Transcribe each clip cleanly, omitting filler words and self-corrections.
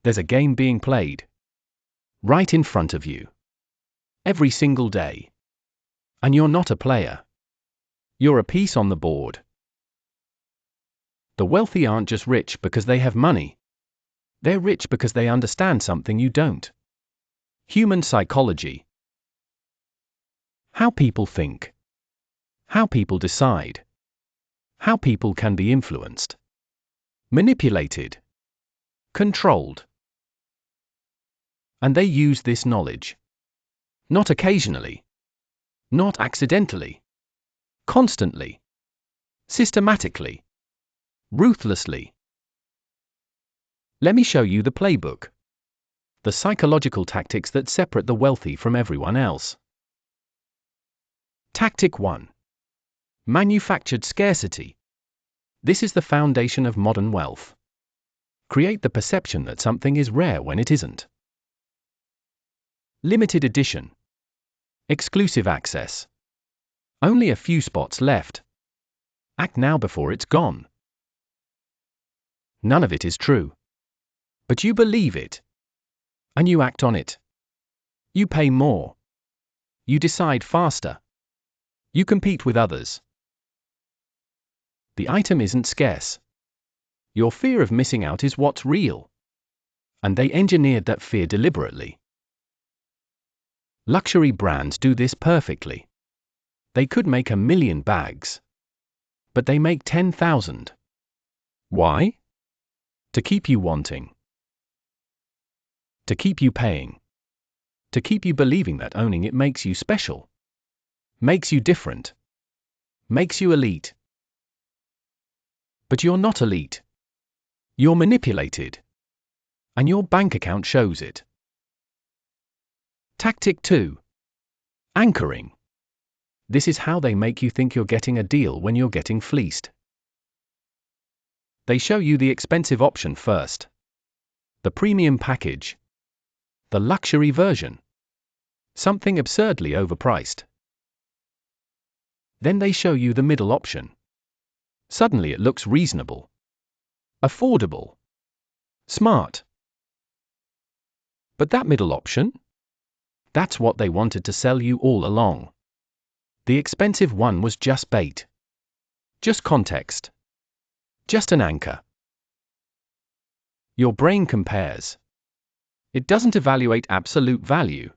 There's a game being played right in front of you every single day. And you're not a player. You're a piece on the board. The wealthy aren't just rich because they have money. They're rich because they understand something you don't. Human psychology. How people think. How people decide. How people can be influenced. Manipulated. Controlled. And they use this knowledge. Not occasionally. Not accidentally. Constantly. Systematically. Ruthlessly. Let me show you the playbook. The psychological tactics that separate the wealthy from everyone else. Tactic 1. Manufactured scarcity. This is the foundation of modern wealth. Create the perception that something is rare when it isn't. Limited edition. Exclusive access. Only a few spots left. Act now before it's gone. None of it is true. But you believe it. And you act on it. You pay more. You decide faster. You compete with others. The item isn't scarce. Your fear of missing out is what's real. And they engineered that fear deliberately. Luxury brands do this perfectly. They could make 1 million bags. But they make 10,000. Why? To keep you wanting. To keep you paying. To keep you believing that owning it makes you special. Makes you different. Makes you elite. But you're not elite. You're manipulated. And your bank account shows it. Tactic 2. Anchoring. This is how they make you think you're getting a deal when you're getting fleeced. They show you the expensive option first. The premium package. The luxury version. Something absurdly overpriced. Then they show you the middle option. Suddenly it looks reasonable. Affordable. Smart. But that middle option? That's what they wanted to sell you all along. The expensive one was just bait. Just context. Just an anchor. Your brain compares. It doesn't evaluate absolute value.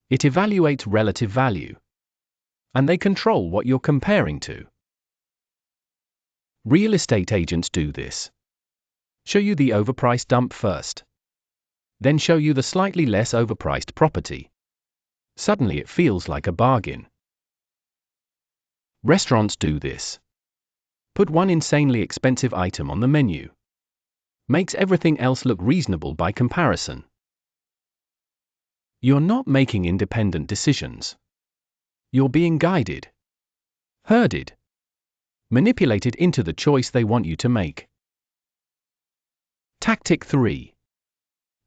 It evaluates relative value. And they control what you're comparing to. Real estate agents do this. Show you the overpriced dump first. Then show you the slightly less overpriced property. Suddenly it feels like a bargain. Restaurants do this. Put one insanely expensive item on the menu. Makes everything else look reasonable by comparison. You're not making independent decisions. You're being guided. Herded. Manipulated into the choice they want you to make. Tactic 3.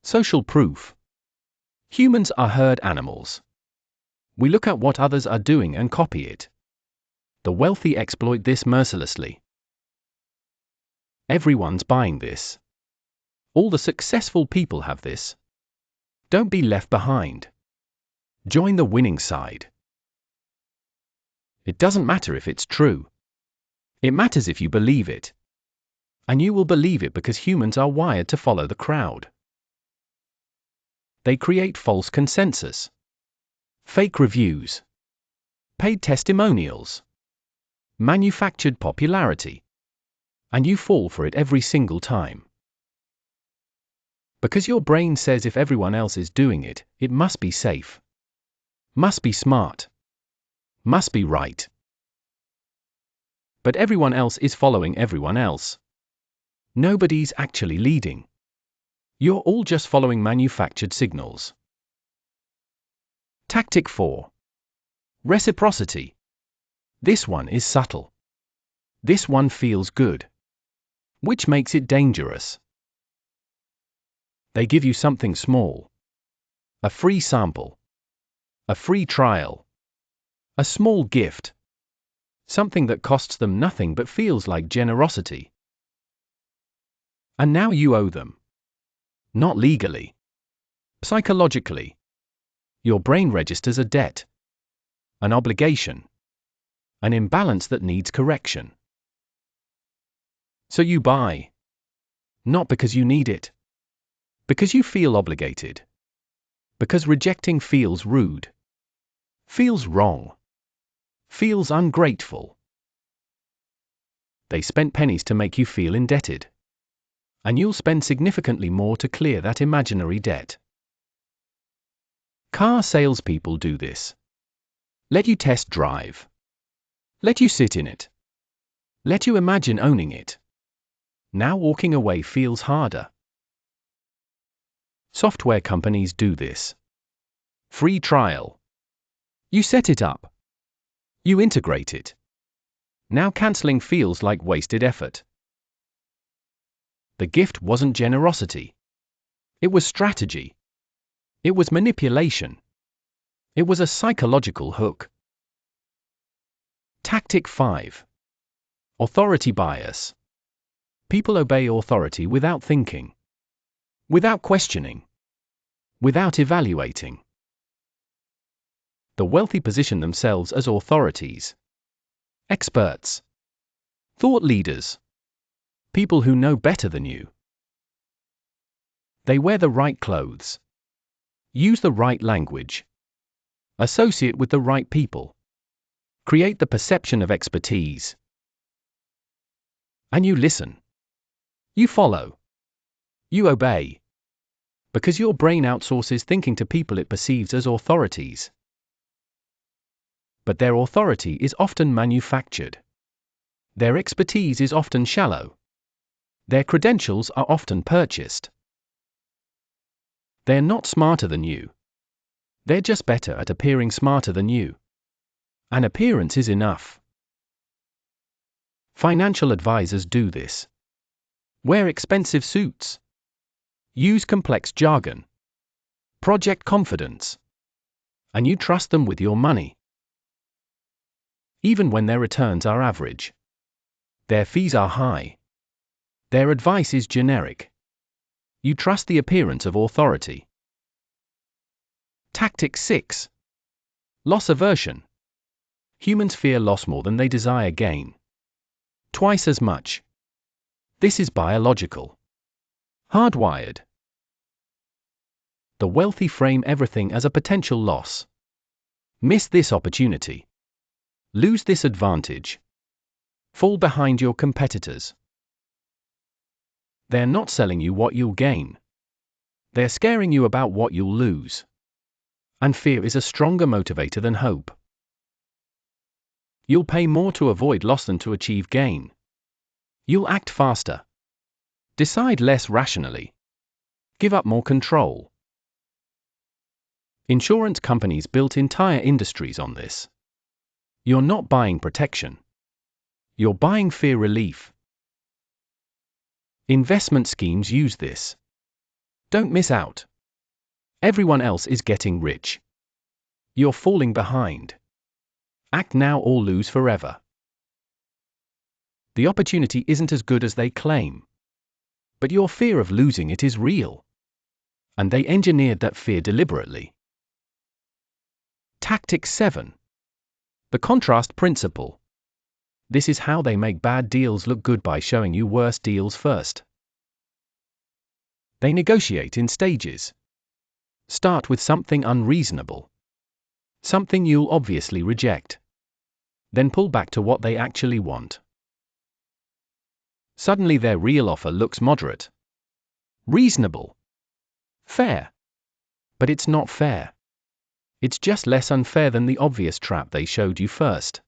Social proof. Humans are herd animals. We look at what others are doing and copy it. The wealthy exploit this mercilessly. Everyone's buying this. All the successful people have this. Don't be left behind. Join the winning side. It doesn't matter if it's true. It matters if you believe it. And you will believe it because humans are wired to follow the crowd. They create false consensus. Fake reviews. Paid testimonials. Manufactured popularity. And you fall for it every single time. Because your brain says if everyone else is doing it, it must be safe. Must be smart. Must be right. But everyone else is following everyone else. Nobody's actually leading. You're all just following manufactured signals. Tactic 4. Reciprocity. This one is subtle. This one feels good. Which makes it dangerous. They give you something small. A free sample. A free trial. A small gift. Something that costs them nothing but feels like generosity. And now you owe them. Not legally. Psychologically. Your brain registers a debt, an obligation, an imbalance that needs correction. So you buy. Not because you need it. Because you feel obligated. Because rejecting feels rude. Feels wrong. Feels ungrateful. They spent pennies to make you feel indebted. And you'll spend significantly more to clear that imaginary debt. Car salespeople do this. Let you test drive. Let you sit in it. Let you imagine owning it. Now walking away feels harder. Software companies do this. Free trial. You set it up. You integrate it. Now canceling feels like wasted effort. The gift wasn't generosity. It was strategy. It was manipulation. It was a psychological hook. Tactic 5. Authority bias. People obey authority without thinking. Without questioning. Without evaluating. The wealthy position themselves as authorities. Experts. Thought leaders. People who know better than you. They wear the right clothes. Use the right language. Associate with the right people. Create the perception of expertise. And you listen. You follow. You obey. Because your brain outsources thinking to people it perceives as authorities. But their authority is often manufactured. Their expertise is often shallow. Their credentials are often purchased. They're not smarter than you. They're just better at appearing smarter than you. An appearance is enough. Financial advisors do this. Wear expensive suits. Use complex jargon. Project confidence. And you trust them with your money. Even when their returns are average. Their fees are high. Their advice is generic. You trust the appearance of authority. Tactic 6. Loss aversion. Humans fear loss more than they desire gain. Twice as much. This is biological. Hardwired. The wealthy frame everything as a potential loss. Miss this opportunity. Lose this advantage. Fall behind your competitors. They're not selling you what you'll gain. They're scaring you about what you'll lose. And fear is a stronger motivator than hope. You'll pay more to avoid loss than to achieve gain. You'll act faster. Decide less rationally. Give up more control. Insurance companies built entire industries on this. You're not buying protection. You're buying fear relief. Investment schemes use this. Don't miss out. Everyone else is getting rich. You're falling behind. Act now or lose forever. The opportunity isn't as good as they claim. But your fear of losing it is real. And they engineered that fear deliberately. Tactic 7. The contrast principle. This is how they make bad deals look good by showing you worse deals first. They negotiate in stages. Start with something unreasonable. Something you'll obviously reject. Then pull back to what they actually want. Suddenly their real offer looks moderate. Reasonable. Fair. But it's not fair. It's just less unfair than the obvious trap they showed you first.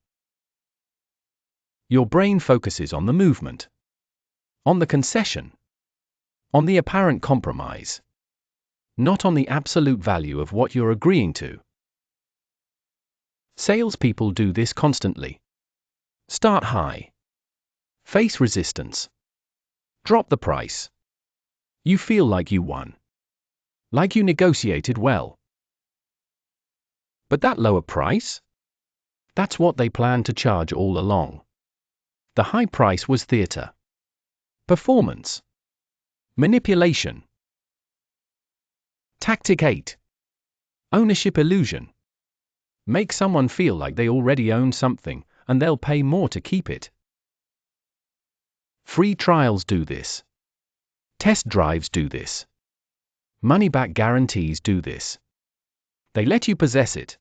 Your brain focuses on the movement. On the concession. On the apparent compromise. Not on the absolute value of what you're agreeing to. Salespeople do this constantly. Start high. Face resistance. Drop the price. You feel like you won. Like you negotiated well. But that lower price? That's what they planned to charge all along. The high price was theater. Performance. Manipulation. Tactic 8. Ownership illusion. Make someone feel like they already own something, and they'll pay more to keep it. Free trials do this. Test drives do this. Money-back guarantees do this. They let you possess it.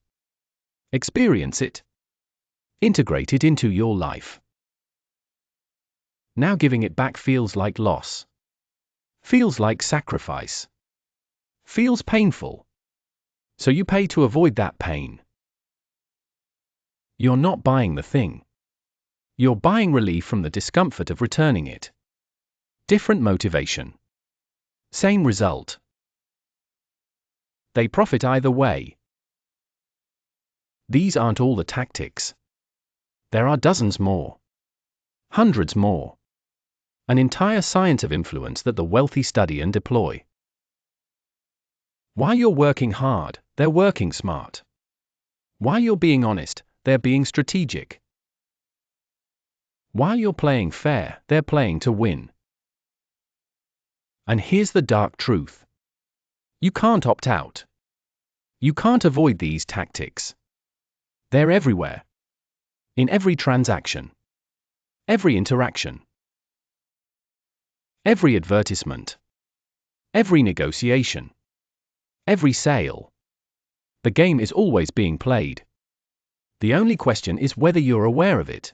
Experience it. Integrate it into your life. Now giving it back feels like loss. Feels like sacrifice. Feels painful. So you pay to avoid that pain. You're not buying the thing. You're buying relief from the discomfort of returning it. Different motivation. Same result. They profit either way. These aren't all the tactics. There are dozens more. Hundreds more. An entire science of influence that the wealthy study and deploy. While you're working hard, they're working smart. While you're being honest, they're being strategic. While you're playing fair, they're playing to win. And here's the dark truth. You can't opt out. You can't avoid these tactics. They're everywhere. In every transaction. Every interaction. Every advertisement. Every negotiation. Every sale. The game is always being played. The only question is whether you're aware of it.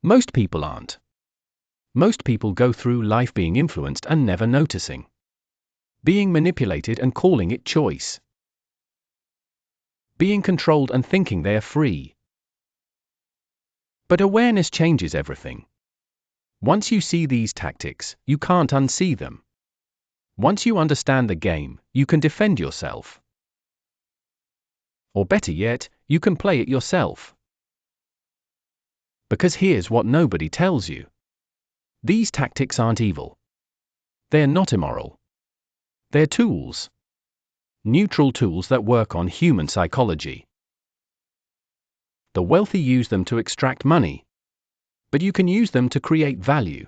Most people aren't. Most people go through life being influenced and never noticing. Being manipulated and calling it choice. Being controlled and thinking they are free. But awareness changes everything. Once you see these tactics, you can't unsee them. Once you understand the game, you can defend yourself. Or better yet, you can play it yourself. Because here's what nobody tells you. These tactics aren't evil. They're not immoral. They're tools. Neutral tools that work on human psychology. The wealthy use them to extract money. But you can use them to create value.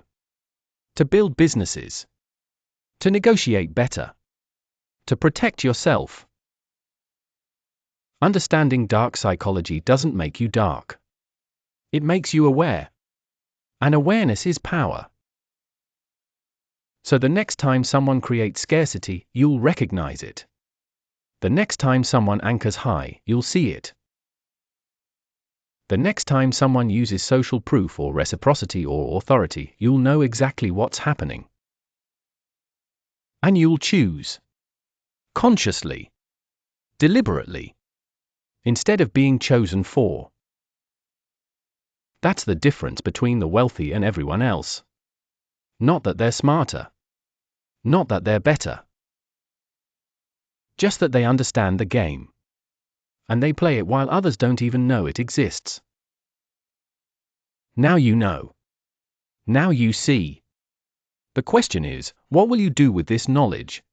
To build businesses. To negotiate better. To protect yourself. Understanding dark psychology doesn't make you dark. It makes you aware. And awareness is power. So the next time someone creates scarcity, you'll recognize it. The next time someone anchors high, you'll see it. The next time someone uses social proof or reciprocity or authority, you'll know exactly what's happening. And you'll choose. Consciously. Deliberately. Instead of being chosen for. That's the difference between the wealthy and everyone else. Not that they're smarter. Not that they're better. Just that they understand the game. And they play it while others don't even know it exists. Now you know. Now you see. The question is, what will you do with this knowledge?